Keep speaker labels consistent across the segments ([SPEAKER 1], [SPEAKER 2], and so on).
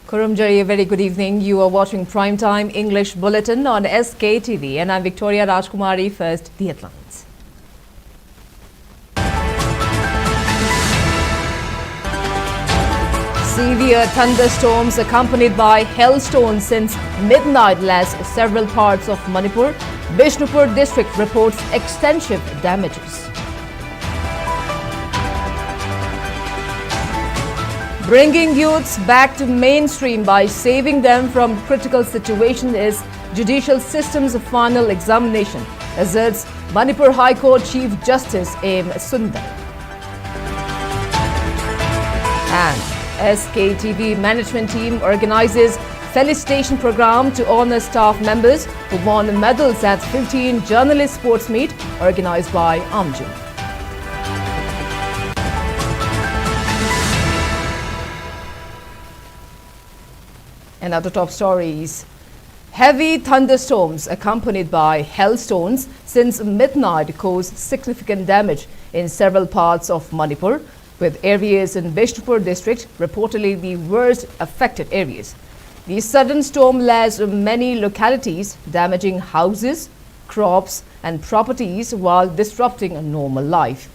[SPEAKER 1] Kurumjari, a very good evening. You are watching Primetime English Bulletin on SKTV and I'm Victoria Rajkumari. First, the headlines. Severe thunderstorms accompanied by hailstones since midnight last several parts of Manipur. Bishnupur district reports extensive damages. Bringing youths back to mainstream by saving them from critical situations is judicial system's final examination, asserts Manipur High Court Chief Justice M. Sundar. And SKTV management team organizes felicitation program to honor staff members who won medals at 15 journalist sports meet organized by Amjad. And other top stories. Heavy thunderstorms accompanied by hailstones since midnight caused significant damage in several parts of Manipur, with areas in Bishnupur district reportedly the worst affected areas. The sudden storm lashed many localities, damaging houses, crops and properties while disrupting a normal life.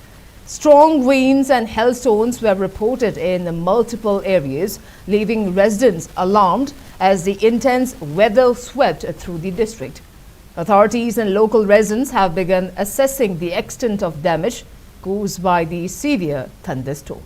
[SPEAKER 1] Strong winds and hailstones were reported in multiple areas, leaving residents alarmed as the intense weather swept through the district. Authorities and local residents have begun assessing the extent of damage caused by the severe thunderstorm.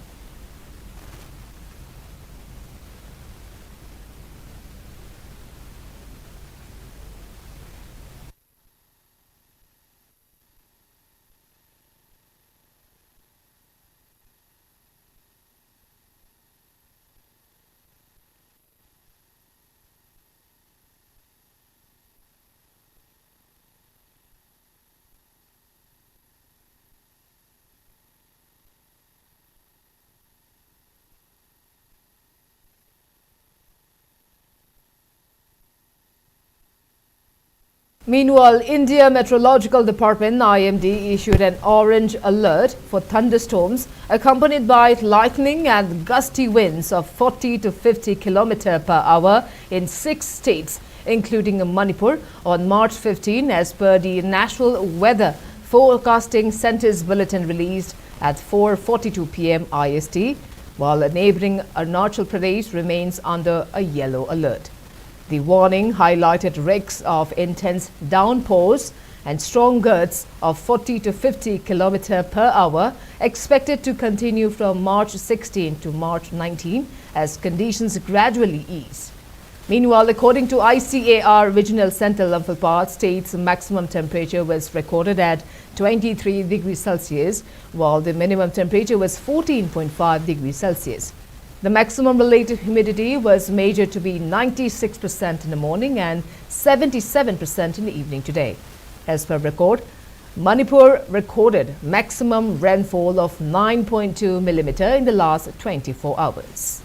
[SPEAKER 1] Meanwhile, India Meteorological Department IMD issued an orange alert for thunderstorms accompanied by lightning and gusty winds of 40 to 50 km per hour in 6 states, including Manipur, on March 15 as per the National Weather Forecasting Centre's bulletin released at 4:42 p.m. IST, while neighbouring Arunachal Pradesh remains under a yellow alert. The warning highlighted risks of intense downpours and strong gusts of 40 to 50 km per hour expected to continue from March 16 to March 19 as conditions gradually ease. Meanwhile, according to ICAR Regional Center, Imphal state's maximum temperature was recorded at 23 degrees Celsius, while the minimum temperature was 14.5 degrees Celsius. The maximum relative humidity was measured to be 96% in the morning and 77% in the evening today. As per record, Manipur recorded maximum rainfall of 9.2 millimeter in the last 24 hours.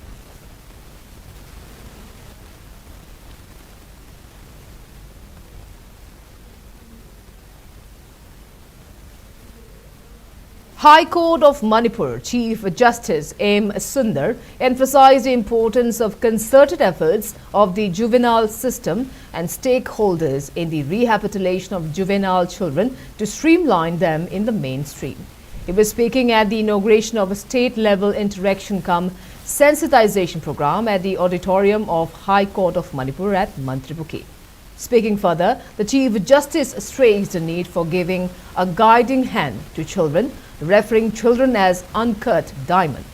[SPEAKER 1] High Court of Manipur Chief Justice M. Sundar emphasized the importance of concerted efforts of the juvenile system and stakeholders in the rehabilitation of juvenile children to streamline them in the mainstream. He was speaking at the inauguration of a state-level interaction cum sensitization program at the auditorium of High Court of Manipur at Manipuri. Speaking further, the Chief Justice stressed the need for giving a guiding hand to children, referring children as uncut diamond.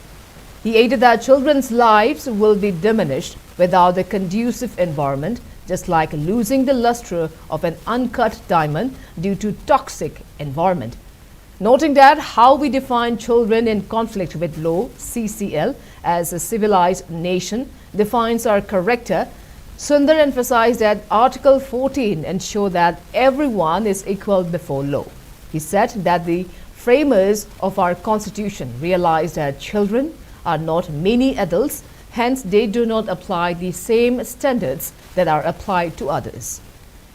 [SPEAKER 1] He added that children's lives will be diminished without a conducive environment, just like losing the luster of an uncut diamond due to toxic environment. Noting that how we define children in conflict with law, CCL, as a civilized nation defines our character, Sundar emphasized that Article 14 ensures that everyone is equal before law. He said that the framers of our constitution realized that children are not mini adults, hence they do not apply the same standards that are applied to others.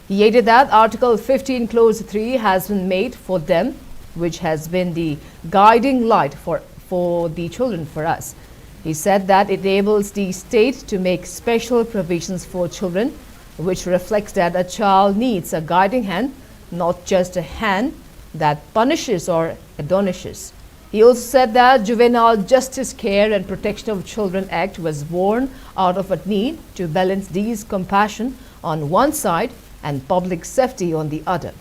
[SPEAKER 1] He added that Article 15 Clause 3 has been made for them, which has been the guiding light for the children for us. He said that it enables the state to make special provisions for children, which reflects that a child needs a guiding hand, not just a hand that punishes or admonishes. He also said that Juvenile Justice Care and Protection of Children Act was born out of a need to balance these compassion on one side and public safety on the other.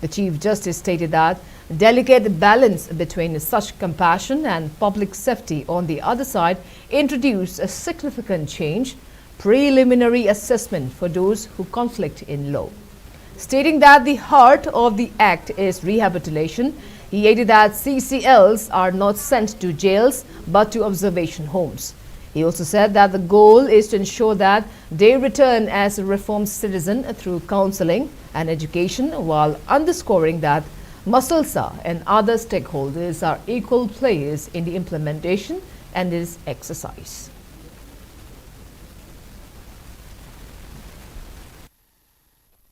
[SPEAKER 1] The Chief Justice stated that delicate balance between such compassion and public safety on the other side introduced a significant change, preliminary assessment for those who conflict in law. Stating that the heart of the act is rehabilitation, he added that CCLs are not sent to jails but to observation homes. He also said that the goal is to ensure that they return as a reformed citizen through counseling and education, while underscoring that Masalsa and other stakeholders are equal players in the implementation and this exercise.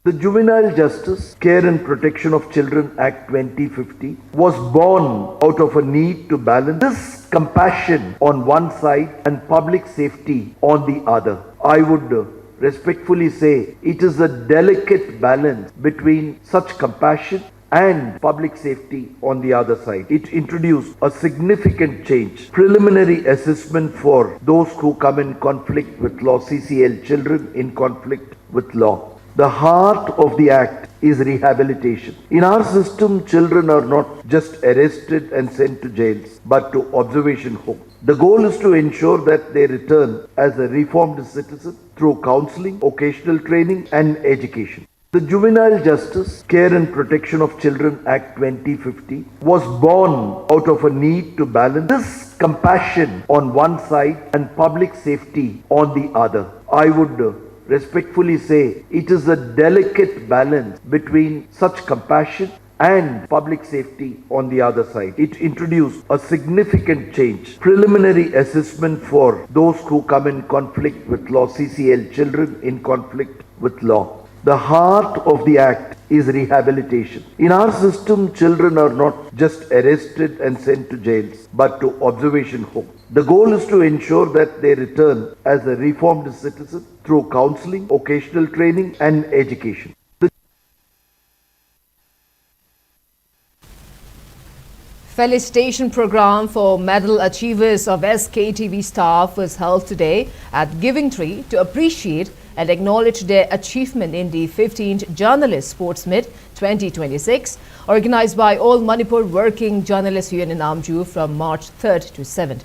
[SPEAKER 2] The Juvenile Justice, Care and Protection of Children Act 2050 was born out of a need to balance this compassion on one side and public safety on the other. I would respectfully say it is a delicate balance between such compassion and public safety on the other side. It introduced a significant change, preliminary assessment for those who come in conflict with law, CCL children in conflict with law. The heart of the act is rehabilitation. In our system, children are not just arrested and sent to jails, but to observation homes. The goal is to ensure that they return as a reformed citizen through counseling, occasional training, and education. The Juvenile Justice, Care and Protection of Children Act 2050 was born out of a need to balance this compassion on one side and public safety on the other. I would respectfully say it is a delicate balance between such compassion and public safety on the other side. It introduced a significant change, preliminary assessment for those who come in conflict with law, CCL children in conflict with law. The heart of the act is rehabilitation. In our system, children are not just arrested and sent to jails, but to observation homes. The goal is to ensure that they return as a reformed citizen through counseling, occasional training, and education.
[SPEAKER 1] Felicitation program for medal achievers of SKTV staff was held today at Giving Tree to appreciate and acknowledge their achievement in the 15th Journalist Sports Meet 2026, organized by All Manipur Working Journalists Union Amju from March 3rd to 7th.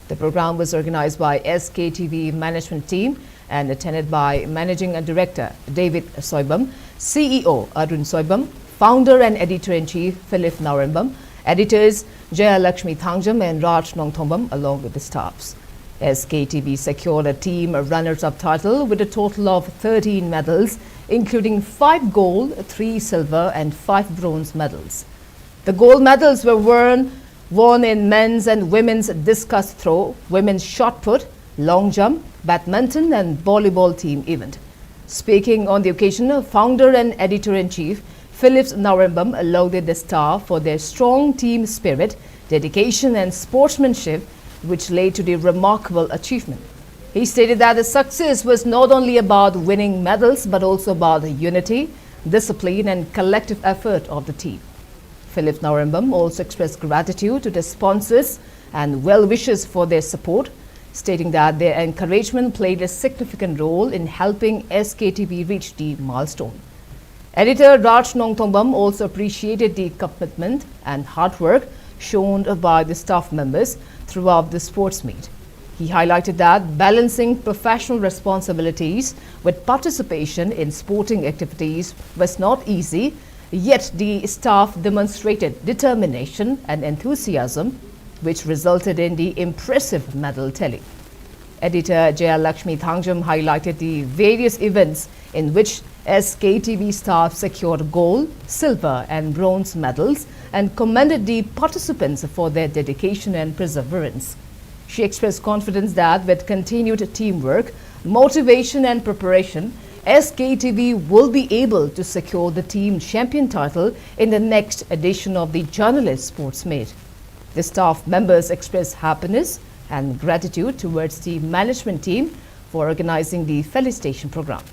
[SPEAKER 1] The program was organized by SKTV management team and attended by Managing Director David Soibam, CEO Arun Soibam, Founder and Editor-in-Chief Philip Narembam, editors Jaya Lakshmi Thangjam and Raj Nongthombam, along with the staffs. SKTV secured a team runners-up title with a total of 13 medals, including 5 gold, 3 silver and 5 bronze medals. The gold medals were won in men's and women's discus throw, women's shot put, long jump, badminton and volleyball team event. Speaking on the occasion, Founder and Editor-in-Chief Philip Narembam lauded the staff for their strong team spirit, dedication and sportsmanship, which led to the remarkable achievement. He stated that the success was not only about winning medals, but also about the unity, discipline and collective effort of the team. Philip Narembam also expressed gratitude to the sponsors and well-wishers for their support, stating that their encouragement played a significant role in helping SKTV reach the milestone. Editor Raj Nongthombam also appreciated the commitment and hard work shown by the staff members throughout the sports meet. He highlighted that balancing professional responsibilities with participation in sporting activities was not easy, yet the staff demonstrated determination and enthusiasm, which resulted in the impressive medal tally. Editor Jaya Lakshmi Thangjam highlighted the various events in which SKTV staff secured gold, silver and bronze medals and commended the participants for their dedication and perseverance. She expressed confidence that with continued teamwork, motivation and preparation, SKTV will be able to secure the team champion title in the next edition of the Journalist Sports Meet. The staff members expressed happiness and gratitude towards the management team for organizing the felicitation program.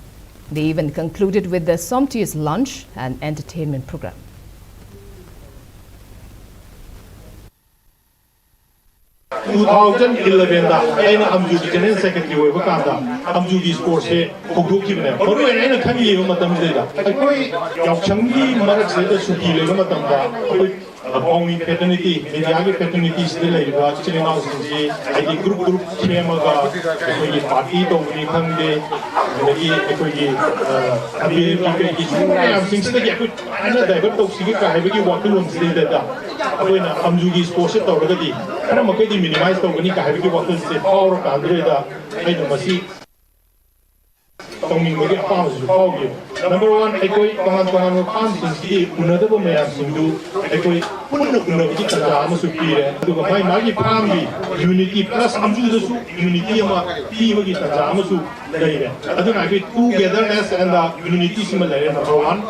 [SPEAKER 1] They even concluded with the sumptuous lunch and entertainment program.
[SPEAKER 3] In 2011 aina amjugi general secretary oiba kanda amjugi sports se khogdokki bane maru aina khani yeba matam de da akoi yaukchangi marak se da suki leba matam da akoi Bonging fraternity, Indian fraternity still like Chilena Sinji, I think group Chemaga, the party to Nikande, the things that you could another to Sika, I begin walking on state that when Amjugi sports it already. And I'm okay to minimize the Monica, I begin walking state or Andreda, I don't see. Number one, ekoi pangan pan sinsi unadabo mayam sindu ekoi punna unabji tanda amusu pire aduga mai magi pambi unity plus amju dasu unity ama pibagi tanda amusu leire aduna ekoi togetherness and the unity similar number one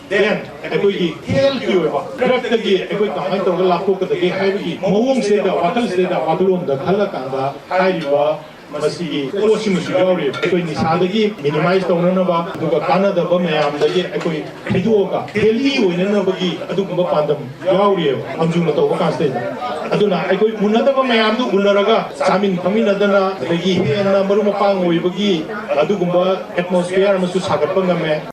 [SPEAKER 3] then ekoi ki hel kiwa craft gi ekoi kamai to lakko ka dagi haibagi mawong se da wakal se da wakalon da khala kanda haiba Masigi, Oshimushi, Ekoi Nisadagi, minimize the Nonaba, Duka Canada, Bamayam, the Ekoi, Keduoka, Heli, Winabagi, Adukuma Pandam, Yauri, Amjuna to Wakastate. Aduna, Ekoi, Unada Bamayam, Unaraga, Samin, Paminadana, the Gi, and Marumapang, Wibagi, Adukuma, atmosphere, Masu Sakapangame.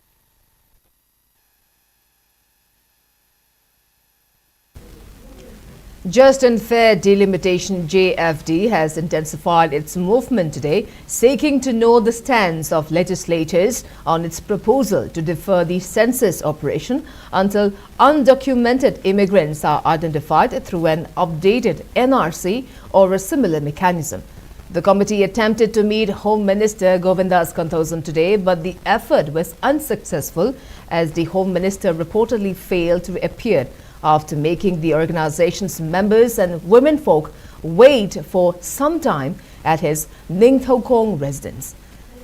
[SPEAKER 1] Just and Fair Delimitation JFD has intensified its movement today, seeking to know the stance of legislators on its proposal to defer the census operation until undocumented immigrants are identified through an updated NRC or a similar mechanism. The committee attempted to meet Home Minister Govindas Kanthosan today, but the effort was unsuccessful as the Home Minister reportedly failed to appear after making the organization's members and womenfolk wait for some time at his Ningthokong residence.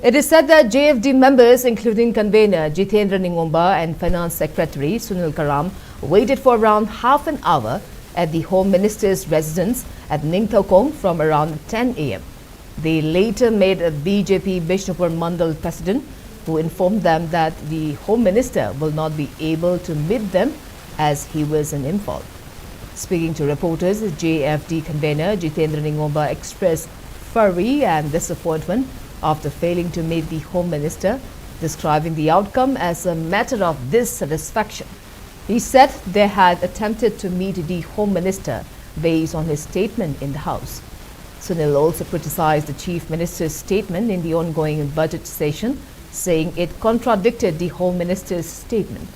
[SPEAKER 1] It is said that JFD members, including convener Jitendra Ningomba and Finance Secretary Sunil Karam, waited for around half an hour at the Home Minister's residence at Ningthokong from around 10 a.m. They later met a BJP Bishnupur Mandal president who informed them that the Home Minister will not be able to meet them as he was in Imphal. Speaking to reporters, JFD convener Jitendra Ningomba expressed fury and disappointment after failing to meet the Home Minister, describing the outcome as a matter of dissatisfaction. He said they had attempted to meet the Home Minister based on his statement in the House. Sunil also criticized the Chief Minister's statement in the ongoing budget session, saying it contradicted the Home Minister's statement.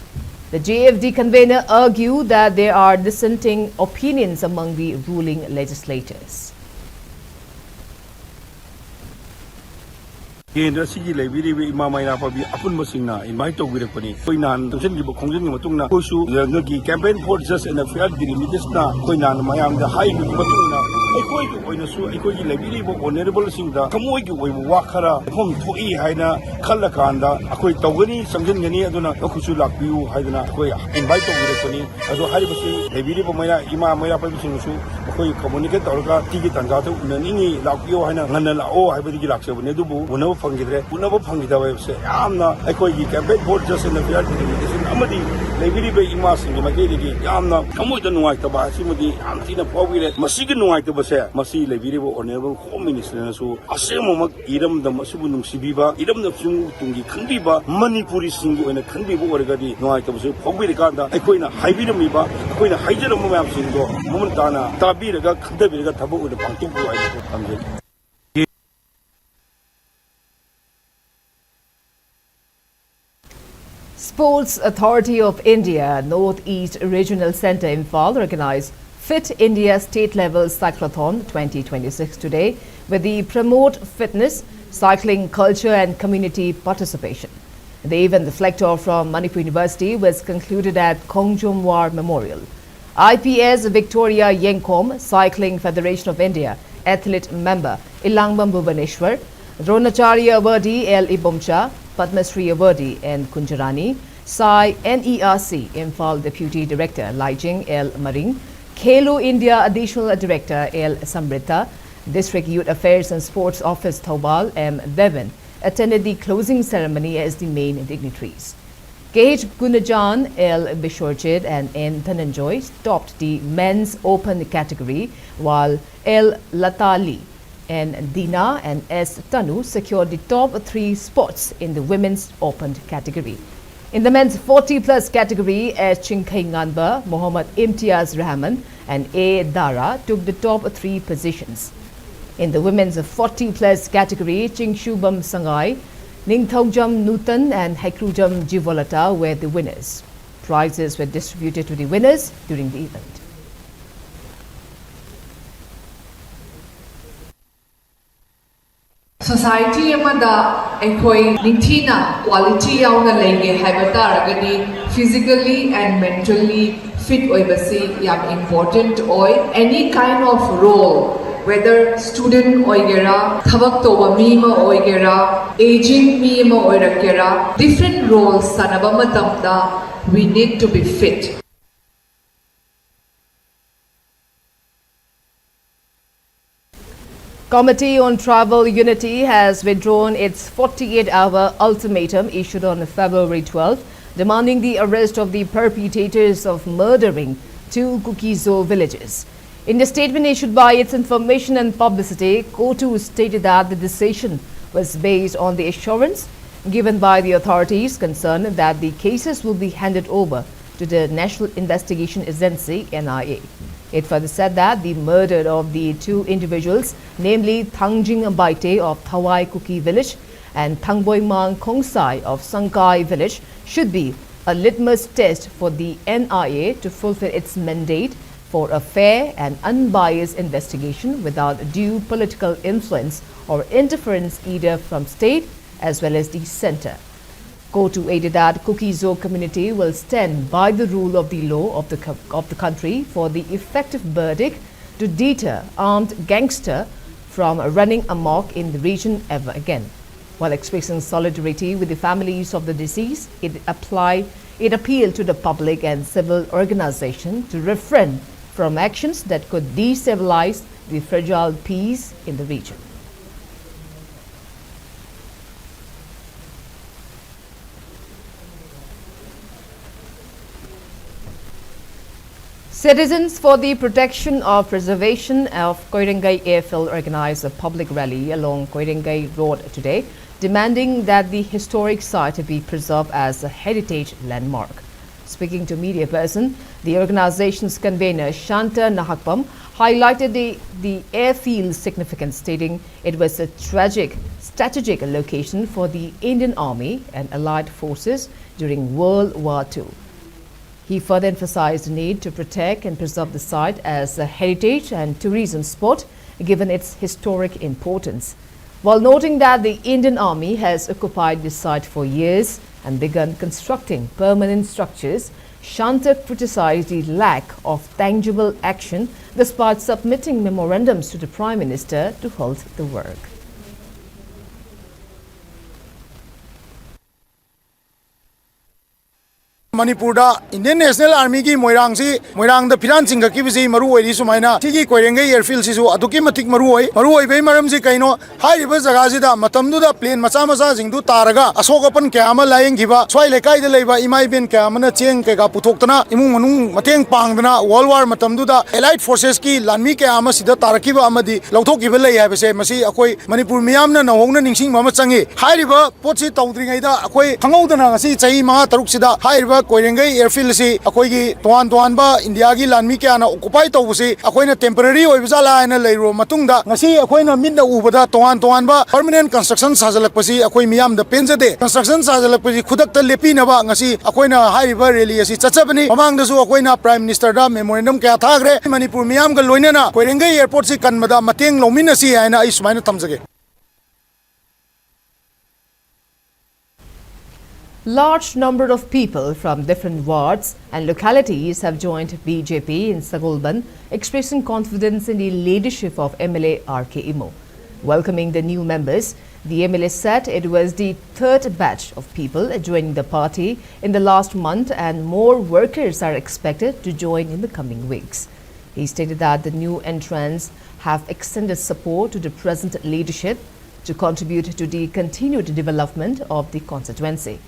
[SPEAKER 1] The JFD convener argued that there are dissenting opinions among the ruling legislators.
[SPEAKER 4] Kendra sigi lebiri we imamai na pabi apun masingna invite to gire pani koinan tungsen gi khongjin gi matungna koisu ngagi campaign for just and a fair delimitation na koinan mayam da high gi matungna ekoi gi oina su ekoi gi lebiri bo honorable singda kamoi gi oi wakhara hom thoi haina khalla kanda akoi tawgani samjin gani aduna akusu lakbiu haidana koi invite to gire pani ado hari basi lebiri bo maya imamai na pabi singsu koi communicate tawga tigi tanga to naningi lakbiu haina ngana la o haibadi gi laksebune dubu uno fangidre unabo fangida webse yamna ekoi gi campaign board just in the field delimitation amadi lebiri be ima singi magedi gi yamna kamoi da nuai ta ba simudi amtina pawire masigi nuai ta base masi lebiri bo honorable home minister na su asemo mak iram da masibu nungsibiba iram da chung tungi khanbiba manipuri singi oina khanbibu orgadi nuai ta base pawire kanda ekoi na haibirami ba ekoi na haijaram ma yam singo momantana tabiraga khandabiraga thabu oina pangtu ko ai ko amje.
[SPEAKER 1] Sports Authority of India North-East Regional Centre Imphal organized Fit India State Level Cyclothon 2026 today with the Promote Fitness, Cycling Culture and Community Participation. The event, the reflector from Manipur University, was concluded at Kongjomwar Memorial. IPS Victoria Yenkom, Cycling Federation of India, Athlete Member Ilangbam Bhubaneshwar, Dronacharya Awardi L. Ibomcha, Padmasri Awardi N. Kunjarani, Sai NERC Imphal Deputy Director Laijing L. Maring, Khelo India Additional Director L. Samrita, District Youth Affairs and Sports Office Thobal M. Devon attended the closing ceremony as the main dignitaries. K.H. Gunajan, L. Bishorjit and N. Dhananjoy topped the men's open category, while L. Latali, N. Dina and S. Tanu secured the top 3 spots in the women's open category. In the men's 40-plus category, S. Chinkai Nganba, Mohammad Imtiaz Rahman and A. Dara took the top 3 positions. In the women's 40-plus category, Chingshubam Sangai, Ningthogjam Nutan and Hekrujam Jivolata were the winners. Prizes were distributed to the winners during the event.
[SPEAKER 5] Society amada ekhoi ningthina quality yauna lenge haibata ragadi physically and mentally fit oibasi yam important oi any kind of role, whether student oigera thabak toba mi ma oigera aging mi ma oirakera, different roles sanaba matamda we need to be fit.
[SPEAKER 1] Committee on Tribal Unity has withdrawn its 48-hour ultimatum issued on February 12, demanding the arrest of the perpetrators of murdering 2 Kukizo villages. In the statement issued by its Information and Publicity, KOTU stated that the decision was based on the assurance given by the authorities concerned that the cases will be handed over to the National Investigation Agency (NIA). It further said that the murder of the 2 individuals, namely Thangjing Baite of Thawai Kuki village and Thangboy Mang Khongsai of Sangkai village, should be a litmus test for the NIA to fulfill its mandate for a fair and unbiased investigation without due political influence or interference either from state as well as the centre. KOTU added that Kukizo community will stand by the rule of the law of the country for the effective verdict to deter armed gangster from running amok in the region ever again. While expressing solidarity with the families of the deceased, it appealed to the public and civil organization to refrain from actions that could destabilize the fragile peace in the region. Citizens for the Protection of Preservation of Koirangai Airfield organized a public rally along Koirangai Road today, demanding that the historic site be preserved as a heritage landmark. Speaking to media person, the organization's convener Shanta Nahakpam highlighted the airfield's significance, stating it was a strategic location for the Indian Army and Allied forces during World War II. He further emphasized the need to protect and preserve the site as a heritage and tourism spot, given its historic importance. While noting that the Indian Army has occupied the site for years and begun constructing permanent structures, Shanta criticized the lack of tangible action despite submitting memorandums to the Prime Minister to halt the work.
[SPEAKER 6] Manipur Indian National Army ki Moirang the Piran Singa Kibisi Maru Sumaina, Tiki Koirangai Airfield Sisu, Atukimatik Maruoi Bay Maramzi Kaino, High River Zagazida, Matamduda, Plain Masamasa Zindu Taraga, Asokapan Kama Lying Giva, Swailekai the Leva, Imai bin Kamana Cheng Kega Putokana, Imungu, Mateng Pangdana, World War Matamduda, Allied Forces ki, Lanmi Kama Sida Tarakiva Amadi, Lautoki Valley, I say, Masi, Akoi, Manipur Miamna, Nahona Ningsing Mamatsangi, High River, Potsi Tautrinaida, Akoi, Hangodana, Saima, Taruksida, High River. Koirangai airfield si akoi toan ba India gi lanmi kya na occupy to busi akoi na temporary oibzala na leiro matungda ngasi akoi na minda ubada toan ba permanent construction sajalak pasi akoi miyam da penjade construction sajalak pasi khudak ta lepi na ba ngasi akoi na high river rally asi chachabani mamang da su akoi na prime minister da memorandum kya thagre Manipur miyam ga loina na Koirangai airport si kanmada mateng lomin asi aina ai sumaina tamjage.
[SPEAKER 1] Large number of people from different wards and localities have joined BJP in Sagolban, expressing confidence in the leadership of MLA R.K. Imo. Welcoming the new members, the MLA said it was the 3rd batch of people joining the party in the last month and more workers are expected to join in the coming weeks. He stated that the new entrants have extended support to the present leadership to contribute to the continued development of the constituency.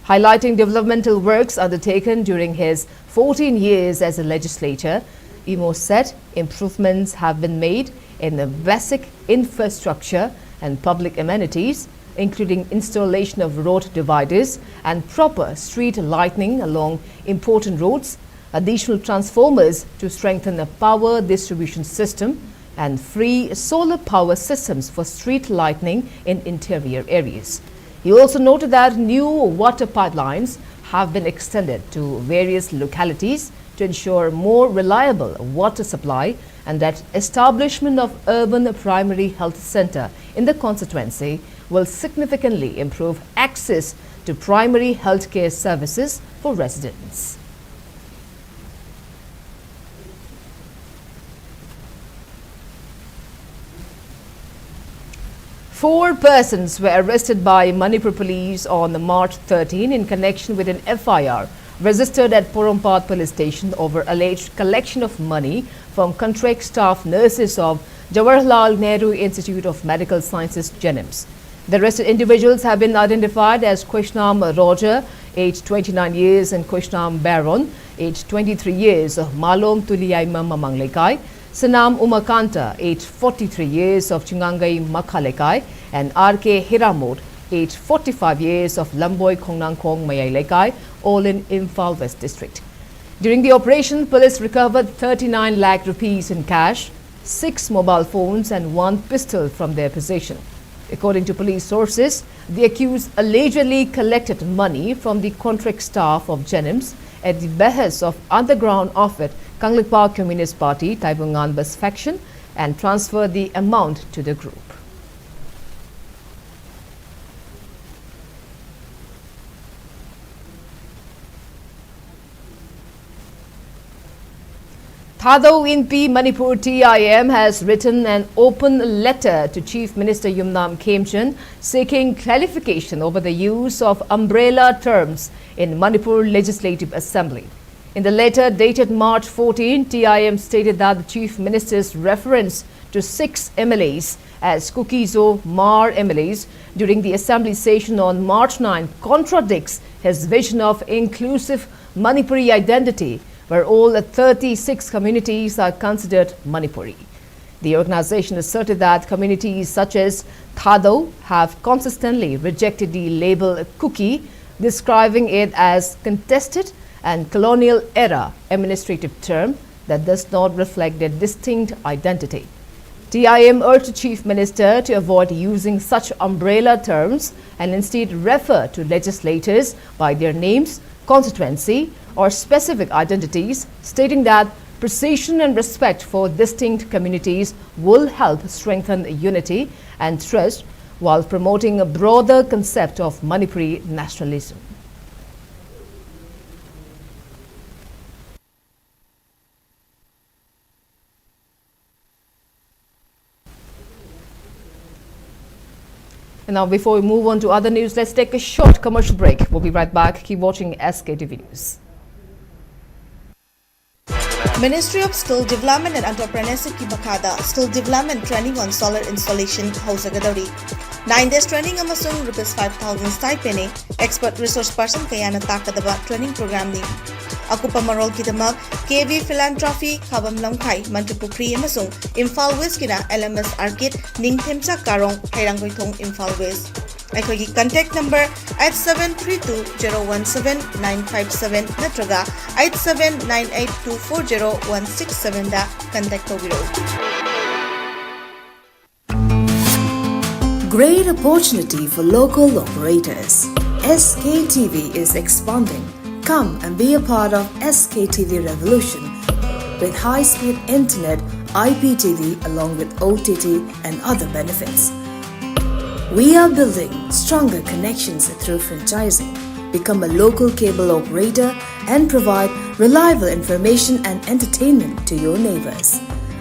[SPEAKER 1] Highlighting developmental works undertaken during his 14 years as a legislator, Imo said improvements have been made in the basic infrastructure and public amenities, including installation of road dividers and proper street lighting along important roads, additional transformers to strengthen the power distribution system, and free solar power systems for street lighting in interior areas. He also noted that new water pipelines have been extended to various localities to ensure more reliable water supply, and that establishment of urban primary health center in the constituency will significantly improve access to primary healthcare services for residents. Four persons were arrested by Manipur police on March 13 in connection with an FIR registered at Porompat police station over alleged collection of money from contract staff nurses of Jawaharlal Nehru Institute of Medical Sciences, JNIMS. The arrested individuals have been identified as Krishnam Roger, aged 29 years, and Krishnam Baron, aged 23 years, of Malom Tuliaima Mamanglekai, Sanam Umakanta, aged 43 years, of Chingangai Makhalekai, and RK Hiramod, aged 45 years, of Lamboy Kongnangkong Mayailekai, all in Imphal West District. During the operation, police recovered 39 lakh rupees in cash, 6 mobile phones and 1 pistol from their possession. According to police sources, the accused allegedly collected money from the contract staff of JNIMS at the behest of underground outfit Kanglikpa Communist Party Taibungan Bas faction and transferred the amount to the group. Thado Inpi Manipur TIM has written an open letter to Chief Minister Yumnam Khemchand seeking clarification over the use of umbrella terms in Manipur Legislative Assembly. In the letter dated March 14, TIM stated that the Chief Minister's reference to 6 MLAs as Kukizo Mar MLAs during the Assembly session on March 9 contradicts his vision of inclusive Manipuri identity, where all 36 communities are considered Manipuri. The organization asserted that communities such as Thado have consistently rejected the label Kuki, describing it as contested and colonial era administrative term that does not reflect their distinct identity. TIM urged the Chief Minister to avoid using such umbrella terms and instead refer to legislators by their names, constituency, or specific identities, stating that precision and respect for distinct communities will help strengthen unity and trust while promoting a broader concept of Manipuri nationalism. And now, before we move on to other news, let's take a short commercial break. We'll be right back. Keep watching SKTV News.
[SPEAKER 7] Ministry of Skill Development and Entrepreneurship ki makada skill development training on solar installation hausagadori 9 days training amasung rupees 5,000 stipend expert resource person kayana takadaba training program ni akupa marol kidamak KV philanthropy khabam lamkhai Manipuri amasung Imphal West kina LMS Arcade Ningthemcha Karong Hairanggoithong Imphal West Aikogi contact number 8732017957 natraga 8798240167 da contact tobiro.
[SPEAKER 8] Great opportunity for local operators. SKTV is expanding. Come and be a part of SKTV revolution with high-speed internet, IPTV along with OTT and other benefits. We are building stronger connections through franchising. Become a local cable operator and provide reliable information and entertainment to your neighbors.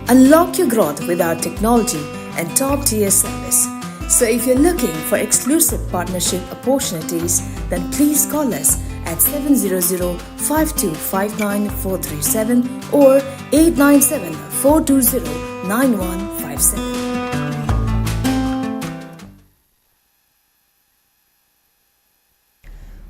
[SPEAKER 8] Unlock your growth with our technology and top-tier service. So if you're looking for exclusive partnership opportunities, then please call us at 700-5259437 or 897-420-9157.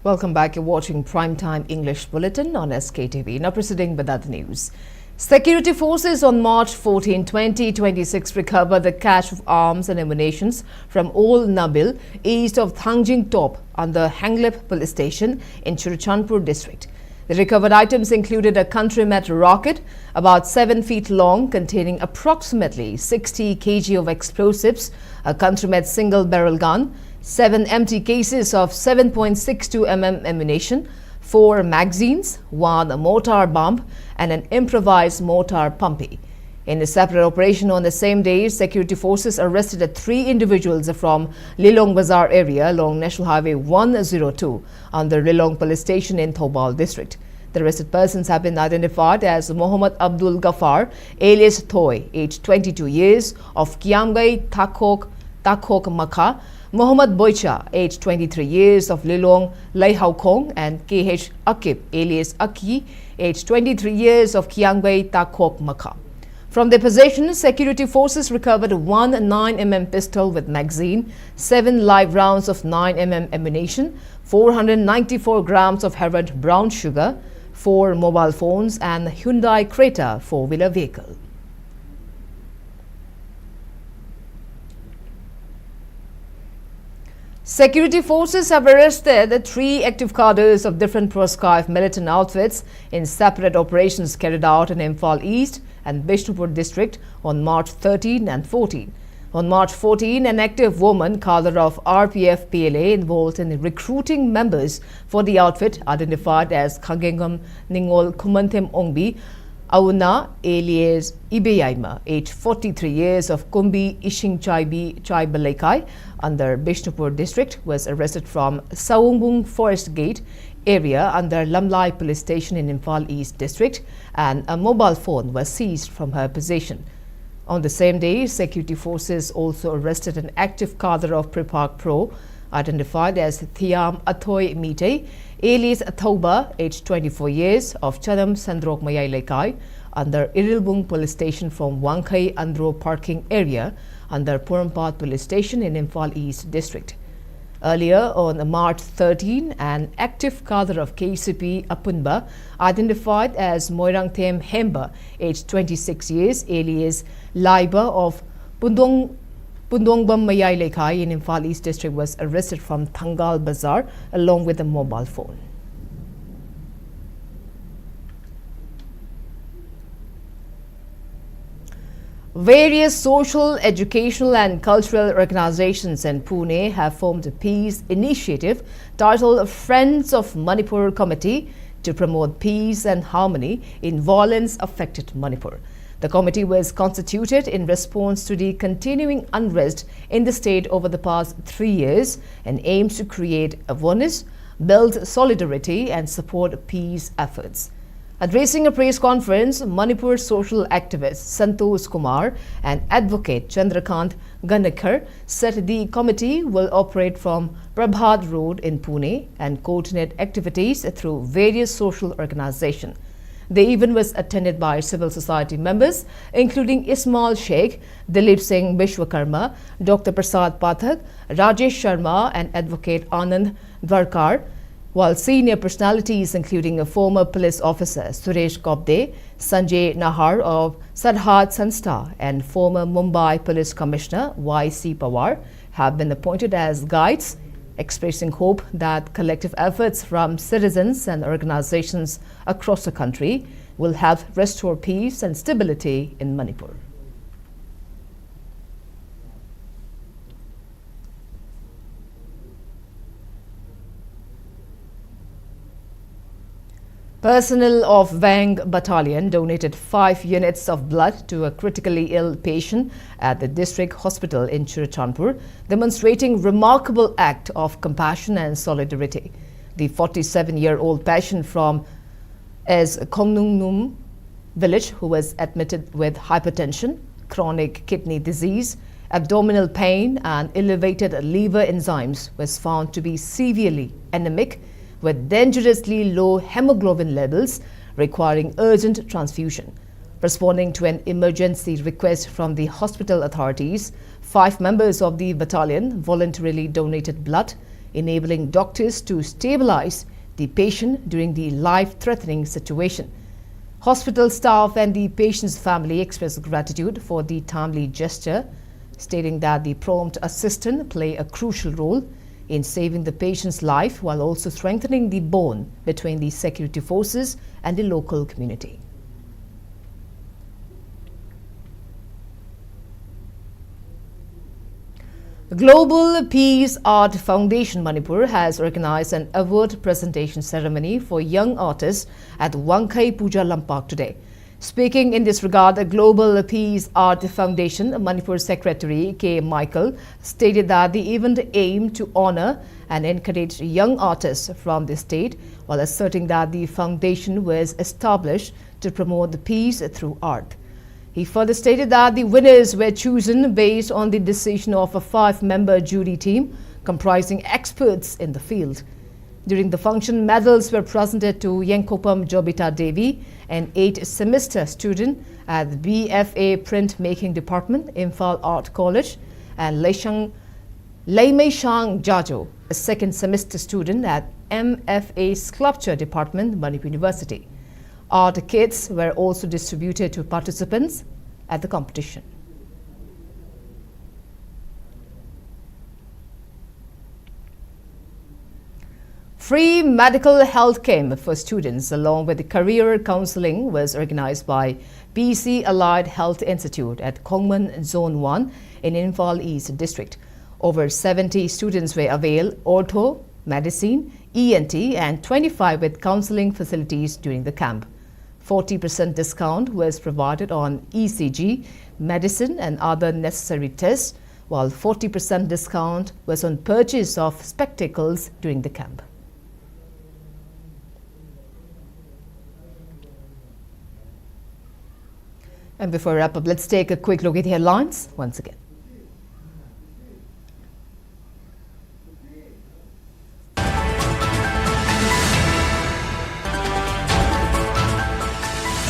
[SPEAKER 1] Welcome back. You're watching Primetime English Bulletin on SKTV. Now proceeding with other news. Security forces on March 14, 2026 recovered the cache of arms and ammunitions from Old Nabil, east of Thangjing Top, under Hanglip Police Station in Churachandpur district. The recovered items included a country-made rocket about 7 feet long containing approximately 60 kg of explosives, a country-made single-barrel gun, 7 empty cases of 7.62 mm ammunition, 4 magazines, 1 mortar bomb, and an improvised mortar pumpy. In a separate operation on the same day, security forces arrested 3 individuals from Lilong Bazaar area along National Highway 102 under Lilong Police Station in Thobal district. The arrested persons have been identified as Mohammad Abdul Ghaffar, alias Thoy, aged 22 years, of Kiamgai Takhok Makha, Mohammad Boicha, aged 23 years, of Lilong Laihau Kong, and KH Akib, alias Aki, aged 23 years, of Kiangbei Takhok Makha. From their possession, security forces recovered 1 9mm pistol with magazine, 7 live rounds of 9mm ammunition, 494 grams of heroin brown sugar, 4 mobile phones, and Hyundai Creta 4-wheeler vehicle. Security forces have arrested 3 active cadres of different proscribed militant outfits in separate operations carried out in Imphal East and Bishnupur district on March 13 and 14. On March 14, an active woman, cadre of RPF PLA, involved in recruiting members for the outfit, identified as Khangengam Ningol Kumantem Ongbi, Auna alias Ibeyaima, aged 43 years, of Kumbi Ishing Chai Balaikai under Bishnupur district, was arrested from Saungbung Forest Gate area under Lamlai Police Station in Imphal East district, and a mobile phone was seized from her possession. On the same day, security forces also arrested an active cadre of Pripak Pro, identified as Thiam Athoy Mite, alias Thoba, aged 24 years, of Chadam Sandrok Mayai Lekai, under Irilbung Police Station from Wangkai Andro Parking Area under Purampat Police Station in Imphal East District. Earlier on March 13, an active cadre of KCP Apunba, identified as Moirangthem Hemba, aged 26 years, alias Laiba, of Pundongbam Mayai Lekai in Imphal East District, was arrested from Thangal Bazaar along with a mobile phone. Various social, educational and cultural organizations in Pune have formed a peace initiative titled Friends of Manipur Committee to promote peace and harmony in violence-affected Manipur. The committee was constituted in response to the continuing unrest in the state over the past 3 years and aims to create awareness, build solidarity and support peace efforts. Addressing a press conference, Manipur social activist Santosh Kumar and advocate Chandrakant Ganekar said the committee will operate from Prabhat Road in Pune and coordinate activities through various social organizations. The event was attended by civil society members, including Ismail Sheikh, Dilip Singh Vishwakarma, Dr. Prasad Pathak, Rajesh Sharma and advocate Anand Dwarkar, while senior personalities including a former police officer Suresh Kopde, Sanjay Nahar of Sarhad Sanstha and former Mumbai Police Commissioner Y.C. Pawar have been appointed as guides, expressing hope that collective efforts from citizens and organizations across the country will help restore peace and stability in Manipur. Personnel of Wang Battalion donated 5 units of blood to a critically ill patient at the district hospital in Churachandpur, demonstrating remarkable act of compassion and solidarity. The 47-year-old patient from Kongnungnum village, who was admitted with hypertension, chronic kidney disease, abdominal pain and elevated liver enzymes, was found to be severely anemic with dangerously low hemoglobin levels requiring urgent transfusion. Responding to an emergency request from the hospital authorities, 5 members of the battalion voluntarily donated blood, enabling doctors to stabilize the patient during the life-threatening situation. Hospital staff and the patient's family expressed gratitude for the timely gesture, stating that the prompt assistance play a crucial role in saving the patient's life while also strengthening the bond between the security forces and the local community. The Global Peace Art Foundation Manipur has organized an award presentation ceremony for young artists at Wangkai Puja Lampak today. Speaking in this regard, the Global Peace Art Foundation Manipur Secretary K. Michael stated that the event aimed to honor and encourage young artists from the state, while asserting that the foundation was established to promote the peace through art. He further stated that the winners were chosen based on the decision of a 5-member jury team comprising experts in the field. During the function, medals were presented to Yenkopam Jobita Devi, an 8th-semester student at the BFA Printmaking Department, Imphal Art College, and Leimei Shang Jajo, a 2nd-semester student at MFA Sculpture Department, Manipur University. Art kits were also distributed to participants at the competition. Free medical health camp for students along with the career counseling was organized by PC Allied Health Institute at Kongman Zone 1 in Imphal East District. Over 70 students were availed ortho, medicine, ENT and 25 with counseling facilities during the camp. 40% discount was provided on ECG, medicine and other necessary tests, while 40% discount was on purchase of spectacles during the camp. And before we wrap up, let's take a quick look at the headlines once again.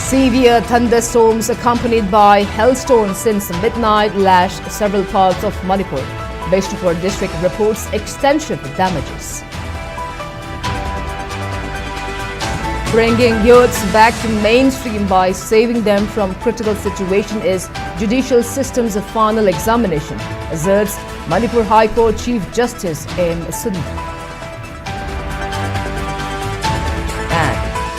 [SPEAKER 1] Severe thunderstorms accompanied by hailstones since midnight lashed several parts of Manipur. Bishnupur district reports extensive damages. Bringing youths back to mainstream by saving them from critical situation is judicial system's final examination, asserts Manipur High Court Chief Justice M. Sundar.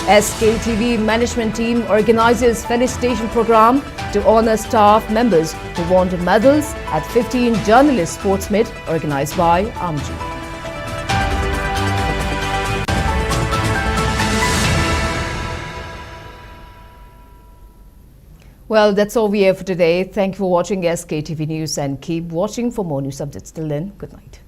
[SPEAKER 1] SKTV management team organizes felicitation program to honor staff members who won medals at 15 journalist sports meet organized by AMJI. Well, that's all we have for today. Thank you for watching SKTV News and keep watching for more news updates. Till then, good night.